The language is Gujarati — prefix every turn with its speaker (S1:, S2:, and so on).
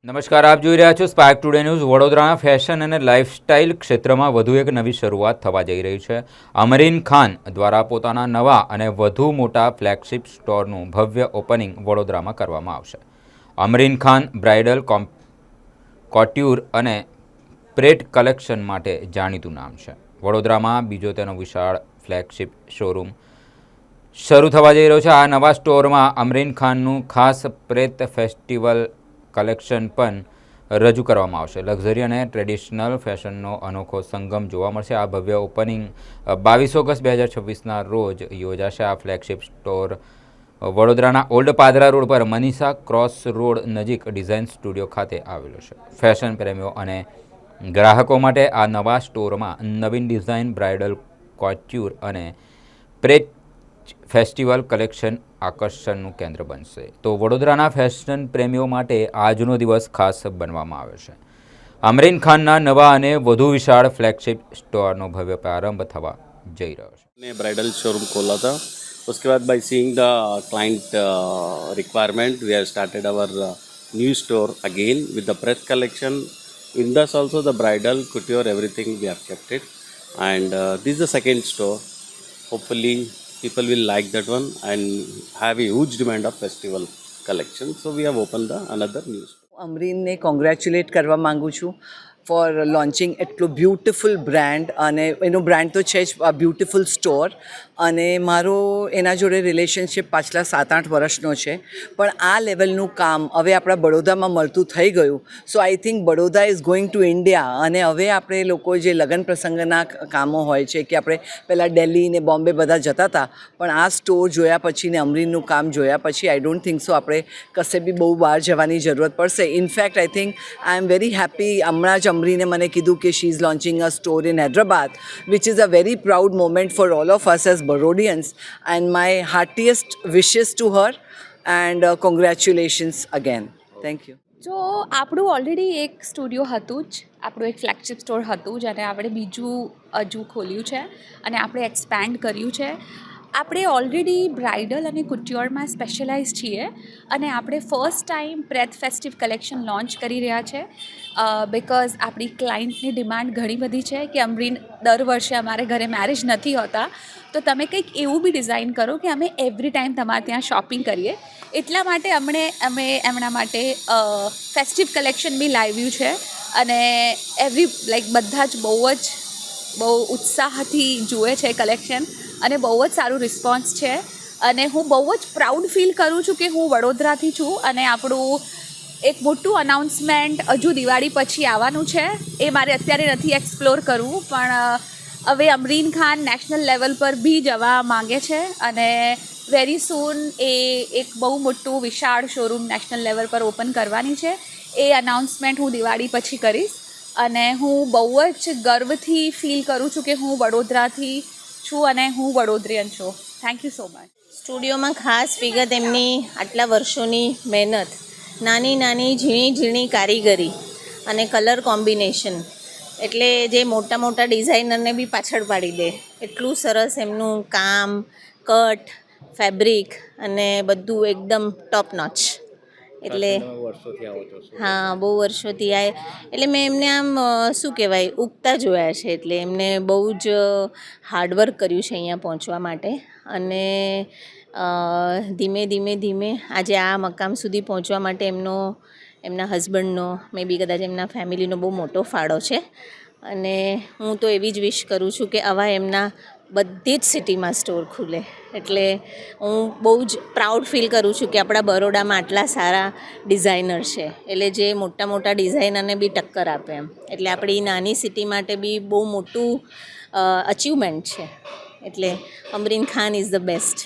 S1: નમસ્કાર, આપ જોઈ રહ્યા છો સ્પાર્ક ટુડે ન્યૂઝ. વડોદરાના ફેશન અને લાઇફસ્ટાઇલ ક્ષેત્રમાં વધુ એક નવી શરૂઆત થવા જઈ રહી છે. અમરીન ખાન દ્વારા પોતાના નવા અને વધુ મોટા ફ્લેગશિપ સ્ટોરનું ભવ્ય ઓપનિંગ વડોદરામાં કરવામાં આવશે. અમરીન ખાન બ્રાઇડલ કોટ્યુર અને પ્રેટ કલેક્શન માટે જાણીતું નામ છે. વડોદરામાં બીજો તેનો વિશાળ ફ્લેગશિપ શોરૂમ શરૂ થવા જઈ રહ્યો છે. આ નવા સ્ટોરમાં અમરીન ખાનનું ખાસ પ્રેત ફેસ્ટિવલ કલેક્શન પણ રજૂ કરવામાં આવશે. લક્ઝરી અને ટ્રેડિશનલ ફેશનનો અનોખો સંગમ જોવા મળશે. આ ભવ્ય ઓપનિંગ 22 ઓગસ્ટ 2026ના રોજ યોજાશે. આ ફ્લેગશિપ સ્ટોર વડોદરાના ઓલ્ડ પાદરા રોડ પર મનીષા ક્રોસ રોડ નજીક ડિઝાઇન સ્ટુડિયો ખાતે આવેલો છે. ફેશન પ્રેમીઓ અને ગ્રાહકો માટે આ નવા સ્ટોરમાં નવીન ડિઝાઇન, બ્રાઇડલ કોટ્યુર અને પ્રેટ ફેસ્ટિવલ કલેક્શન આકર્ષણનું કેન્દ્ર બનશે. તો વડોદરાના ફેશન પ્રેમીઓ માટે આજનો દિવસ ખાસ બનવામાં આવે છે. અમરીન ખાનના નવા અને વધુ વિશાળ ફ્લેગશિપ સ્ટોરનો ભવ્ય પ્રારંભ થવા જઈ રહ્યો છે.
S2: ने ब्राइडल शोरूम खोला था. उसके बाद by seeing the client requirement we have started our new store again with the breadth collection. In this also the bridal couture everything we have kept it, and this is the second store. Hopefully people will like that one and have a huge demand of festival collection, so we have opened another new store.
S3: અમરીનને કોંગ્રેચ્યુલેટ કરવા માગું છું ફોર લોન્ચિંગ એટલું બ્યુટિફુલ બ્રાન્ડ, અને એનું બ્રાન્ડ તો છે જ બ્યુટિફુલ સ્ટોર. અને મારો એના જોડે રિલેશનશિપ પાછલા 7-8 વર્ષનો છે, પણ આ લેવલનું કામ હવે આપણા બડોદામાં મળતું થઈ ગયું. So I think Baroda is going to India. અને હવે આપણે લોકો જે લગ્ન પ્રસંગના કામો હોય છે કે આપણે પહેલાં દિલ્હી ને બોમ્બે બધા જતા હતા, પણ આ સ્ટોર જોયા પછી ને અમરીનનું કામ જોયા પછી આઈ ડોન્ટ થિંક સો આપણે કશે બી બહુ બહાર જવાની જરૂરત પડશે. In fact I think I am very happy. હમણાં જ અમરીને મને કીધું કે she is launching a store in Hyderabad, which is a very proud moment for all of us as Barodians, and my heartiest wishes to her, and congratulations again. Thank you.
S4: જો આપણું ઓલરેડી એક સ્ટુડિયો હતું જ, આપણું એક ફ્લેગશિપ સ્ટોર હતું જ, અને આપણે બીજું હજુ ખોલ્યું છે અને આપણે એક્સપેન્ડ કર્યું છે. આપણે ઓલરેડી બ્રાઇડલ અને કુટ્યોરમાં સ્પેશિયલાઇઝ છીએ, અને આપણે ફર્સ્ટ ટાઈમ પ્રેથ ફેસ્ટિવ કલેક્શન લોન્ચ કરી રહ્યા છે. બિકોઝ આપણી ક્લાયન્ટની ડિમાન્ડ ઘણી બધી છે કે અમરીન દર વર્ષે અમારે ઘરે મેરેજ નથી હોતા, તો તમે કંઈક એવું બી ડિઝાઇન કરો કે અમે એવરી ટાઈમ તમારે ત્યાં શોપિંગ કરીએ. એટલા માટે અમે એમના માટે ફેસ્ટિવ કલેક્શન બી લાવ્યું છે, અને બધા જ બહુ ઉત્સાહથી જુએ છે કલેક્શન, અને બહુ જ સારું રિસ્પોન્સ છે. અને હું બહુ જ પ્રાઉડ ફીલ કરું છું કે હું વડોદરાથી છું, અને આપણું એક મોટું અનાઉન્સમેન્ટ હજુ દિવાળી પછી આવવાનું છે. એ મારે અત્યારે નથી એક્સપ્લોર કરવું, પણ હવે અમરીન ખાન નેશનલ લેવલ પર બી જવા માગે છે, અને વેરી સૂન એ એક બહુ મોટું વિશાળ શોરૂમ નેશનલ લેવલ પર ઓપન કરવાની છે. એ અનાઉન્સમેન્ટ હું દિવાળી પછી કરીશ, અને હું બહુ જ ગર્વથી ફીલ કરું છું કે હું વડોદરાથી છું અને હું વડોદરીયન છું. Thank you so much.
S5: સ્ટુડિયોમાં ખાસ વિગત એમની આટલા વર્ષોની મહેનત, નાની નાની ઝીણી ઝીણી કારીગરી અને કલર કોમ્બિનેશન, એટલે જે મોટા મોટા ડિઝાઇનરને બી પાછળ પાડી દે એટલું સરસ એમનું કામ, કટ, ફેબ્રિક અને બધું એકદમ ટોપ નોચ. એટલે હા, બહુ વર્ષોથી એટલે મેં એમને આમ શું કહેવાય ઉગતા જોયા છે. એટલે એમને બહુ જ હાર્ડવર્ક કર્યું છે અહીંયા પહોંચવા માટે, અને ધીમે આજે આ મકામ સુધી પહોંચવા માટે એમના હસબન્ડનો, મે બી કદાચ એમના ફેમિલીનો બહુ મોટો ફાળો છે. અને હું તો એવી જ વિશ કરું છું કે આવા એમના બધી જ સિટીમાં સ્ટોર ખુલે. એટલે હું બહુ જ પ્રાઉડ ફીલ કરું છું કે આપણા બરોડામાં આટલા સારા ડિઝાઇનર છે, એટલે જે મોટા મોટા ડિઝાઇનરને બી ટક્કર આપે એમ. એટલે આપણી નાની સિટી માટે બી બહુ મોટું અચીવમેન્ટ છે. એટલે Amreen Khan is the best.